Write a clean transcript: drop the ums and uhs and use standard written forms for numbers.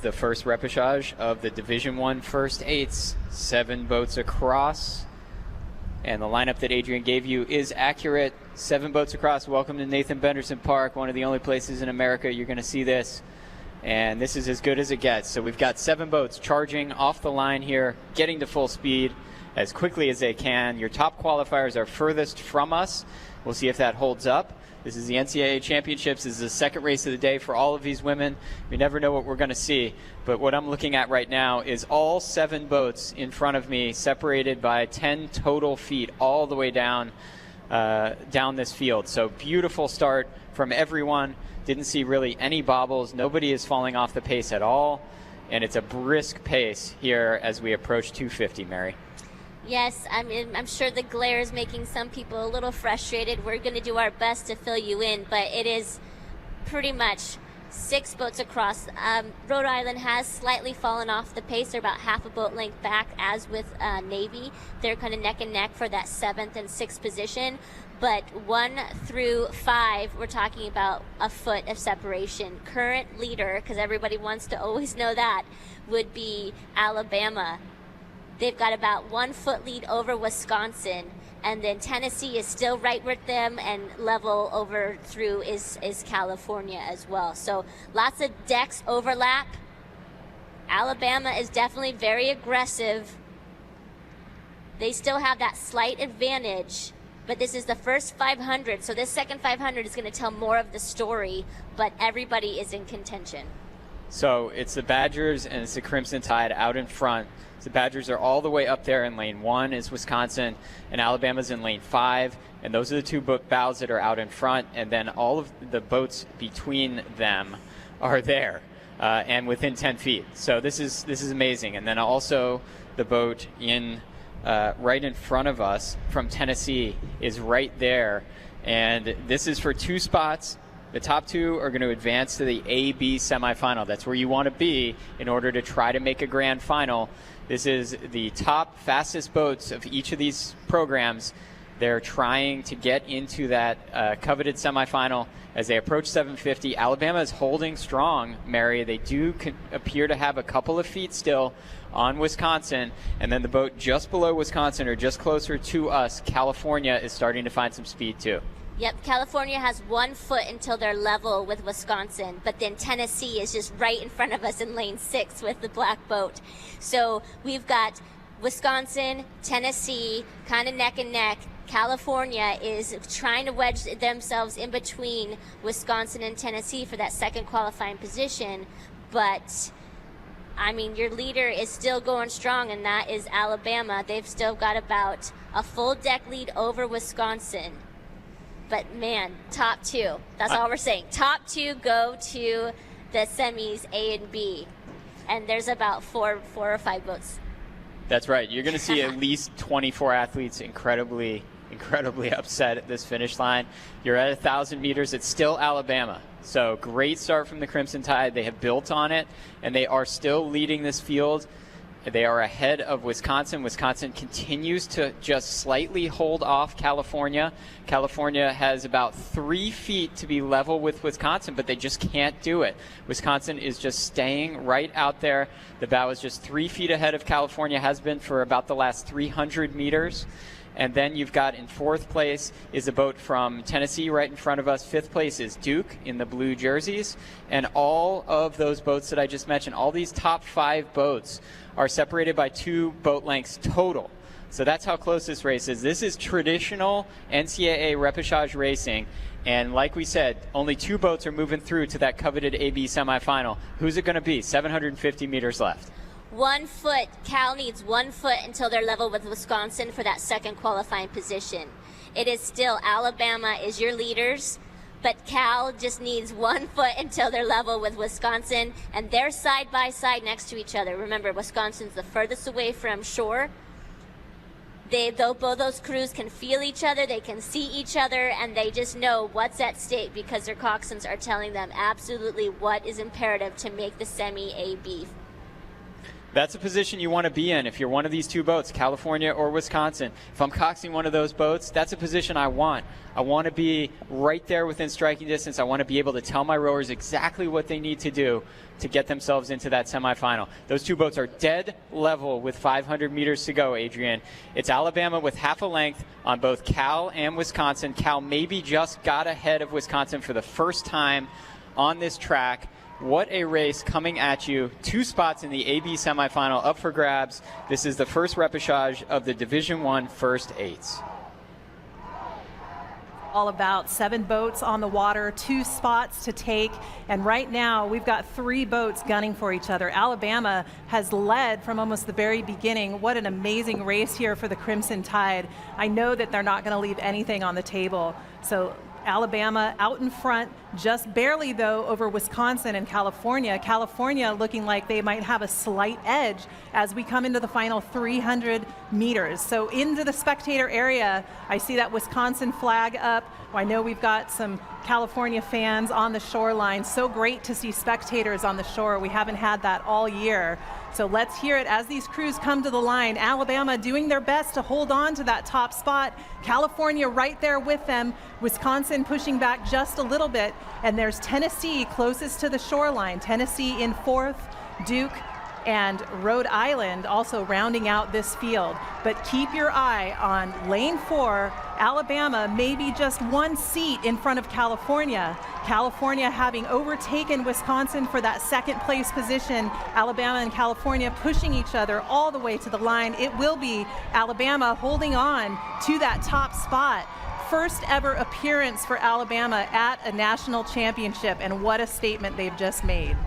the first repechage of the Division I first eights, 7 boats across. And the lineup that Adrian gave you is accurate. 7 boats across. Welcome to Nathan Benderson Park, one of the only places in America you're going to see this. And this is as good as it gets. So we've got 7 boats charging off the line here, getting to full speed as quickly as they can. Your top qualifiers are furthest from us. We'll see if that holds up. This is the NCAA Championships. This is the second race of the day for all of these women. We never know what we're going to see. But what I'm looking at right now is all 7 boats in front of me, separated by 10 total feet all the way down this field. So beautiful start from everyone. Didn't see really any bobbles. Nobody is falling off the pace at all. And it's a brisk pace here as we approach 250, Mary. Yes, I'm sure the glare is making some people a little frustrated. We're going to do our best to fill you in, but it is pretty much 6 boats across. Rhode Island has slightly fallen off the pace. They're about half a boat length back, as with Navy. They're kind of neck and neck for that 7th and 6th position. But 1 through 5, we're talking about a foot of separation. Current leader, because everybody wants to always know that, would be Alabama. They've got about 1 foot lead over Wisconsin, and then Tennessee is still right with them, and level over through is California as well. So lots of decks overlap. Alabama is definitely very aggressive. They still have that slight advantage, but this is the first 500, so this second 500 is going to tell more of the story, but everybody is in contention. So it's the Badgers and it's the Crimson Tide out in front. The Badgers are all the way up there in lane 1 is Wisconsin, and Alabama's in lane 5, and those are the 2 boat bows that are out in front, and then all of the boats between them are there and within 10 feet. So this is amazing. And then also the boat in right in front of us from Tennessee is right there, and this is for 2 spots. The top 2 are going to advance to the A-B semifinal. That's where you want to be in order to try to make a grand final. This is the top fastest boats of each of these programs. They're trying to get into that coveted semifinal as they approach 750. Alabama is holding strong, Mary. They do appear to have a couple of feet still on Wisconsin, and then the boat just below Wisconsin, or just closer to us, California, is starting to find some speed too. Yep, California has 1 foot until they're level with Wisconsin, but then Tennessee is just right in front of us in lane 6 with the black boat. So we've got Wisconsin, Tennessee, kind of neck and neck. California is trying to wedge themselves in between Wisconsin and Tennessee for that second qualifying position, but I mean, your leader is still going strong, and that is Alabama. They've still got about a full deck lead over Wisconsin. But man, top 2, that's all we're saying. Top 2 go to the semis A and B, and there's about 4 or 5 boats. That's right. You're going to see at least 24 athletes incredibly upset at this finish line. You're at 1,000 meters. It's still Alabama. So great start from the Crimson Tide. They have built on it, and they are still leading this field. They are ahead of Wisconsin. Wisconsin continues to just slightly hold off California. California has about 3 feet to be level with Wisconsin, but they just can't do it. Wisconsin is just staying right out there. The bow is just 3 feet ahead of California, has been for about the last 300 meters. And then you've got in 4th place is a boat from Tennessee right in front of us. 5th place is Duke in the blue jerseys. And all of those boats that I just mentioned, all these top 5 boats are separated by 2 boat lengths total. So that's how close this race is. This is traditional NCAA repechage racing. And like we said, only 2 boats are moving through to that coveted AB semifinal. Who's it going to be? 750 meters left. 1 foot. Cal needs 1 foot until they're level with Wisconsin for that second qualifying position. It is still Alabama is your leaders, but Cal just needs 1 foot until they're level with Wisconsin, and they're side by side next to each other. Remember, Wisconsin's the furthest away from shore. Both those crews can feel each other, they can see each other, and they just know what's at stake because their coxswains are telling them absolutely what is imperative to make the semi A-B. That's a position you want to be in if you're one of these two boats, California or Wisconsin. If I'm coxing one of those boats, that's a position I want. I want to be right there within striking distance. I want to be able to tell my rowers exactly what they need to do to get themselves into that semifinal. Those two boats are dead level with 500 meters to go, Adrian. It's Alabama with half a length on both Cal and Wisconsin. Cal maybe just got ahead of Wisconsin for the first time on this track. What a race coming at you. 2 spots in the AB semifinal up for grabs. This is the first repechage of the Division I first 8s. All about 7 boats on the water, 2 spots to take, and right now we've got 3 boats gunning for each other. Alabama has led from almost the very beginning. What an amazing race here for the Crimson Tide. I know that they're not going to leave anything on the table. So Alabama out in front, just barely though over Wisconsin and California. California looking like they might have a slight edge as we come into the final 300 meters. So into the spectator area, I see that Wisconsin flag up. I know we've got some California fans on the shoreline. So great to see spectators on the shore. We haven't had that all year. So let's hear it as these crews come to the line. Alabama doing their best to hold on to that top spot. California right there with them. Wisconsin pushing back just a little bit. And there's Tennessee closest to the shoreline. Tennessee in 4th, Duke and Rhode Island also rounding out this field. But keep your eye on lane 4. Alabama maybe just 1 seat in front of California. California having overtaken Wisconsin for that 2nd place position. Alabama and California pushing each other all the way to the line. It will be Alabama holding on to that top spot. First ever appearance for Alabama at a national championship, and what a statement they've just made.